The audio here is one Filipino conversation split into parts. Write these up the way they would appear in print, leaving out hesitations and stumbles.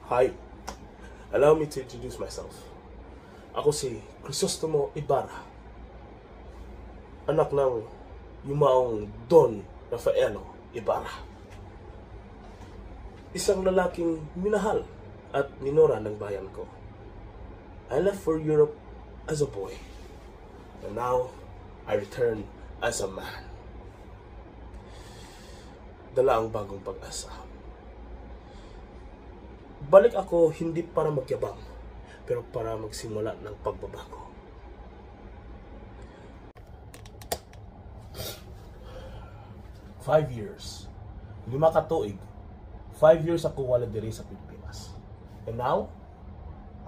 Hi, allow me to introduce myself. Ako si Crisostomo Ibarra, anak ng yumaong Don Rafaelo Ibarra. Isang lalaking minahal at minura ng bayan ko. I left for Europe as a boy, and now I return as a man. Dala ang bagong pag-asa. Balik ako hindi para magyabang, pero para magsimula ng pagbabago. Five years. 5 ka tuig. 5 years ako wala diri sa Pilipinas. And now,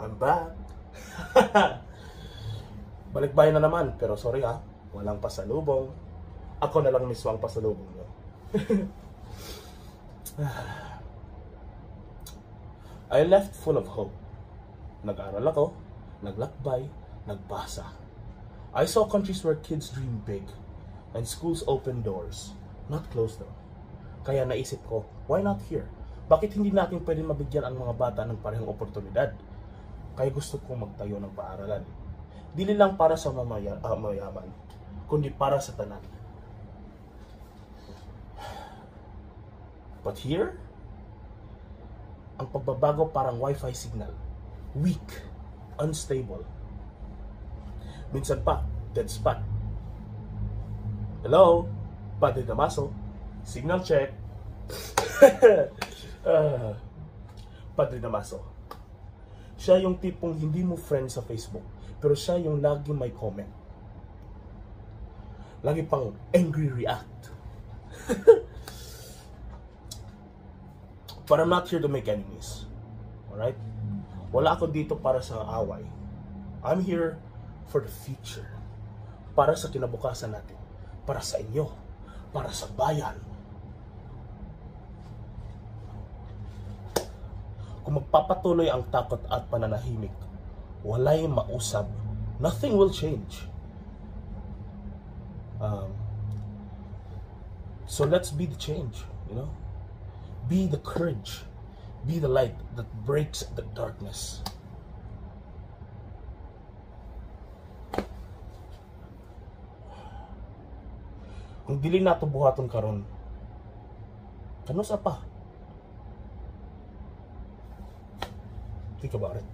I'm back. Balik-bayan na naman, pero sorry ha, walang pasalubong. Ako na lang mismo ang pasalubong nyo. I left full of hope. Nag-aral ako, naglakbay, nagbasa. I saw countries where kids dream big and schools open doors, not close them. Kaya naisip ko, why not here? Bakit hindi natin pwede mabigyan ang mga bata ng parehong oportunidad? Kaya gusto kong magtayo ng paaralan. Dili lang para sa mayaman, kundi para sa tanan. But here, ang pagbabago parang Wi-Fi signal. Weak, unstable. Minsan pa, dead spot. Hello? Padre Damaso? Signal check. Padre Damaso. Siya yung tipong hindi mo friend sa Facebook, pero siya yung lagi may comment. Lagi pang angry react. But I'm not here to make enemies. Alright? Wala ako dito para sa away. I'm here for the future. Para sa kinabukasan natin. Para sa inyo. Para sa bayan. Kung magpapatuloy ang takot at pananahimik, wala'y mausab. Nothing will change. So let's be the change, you know? Be the courage. Be the light that breaks the darkness. Kung dili nato buhaton karon, kano sa pa? Think about it.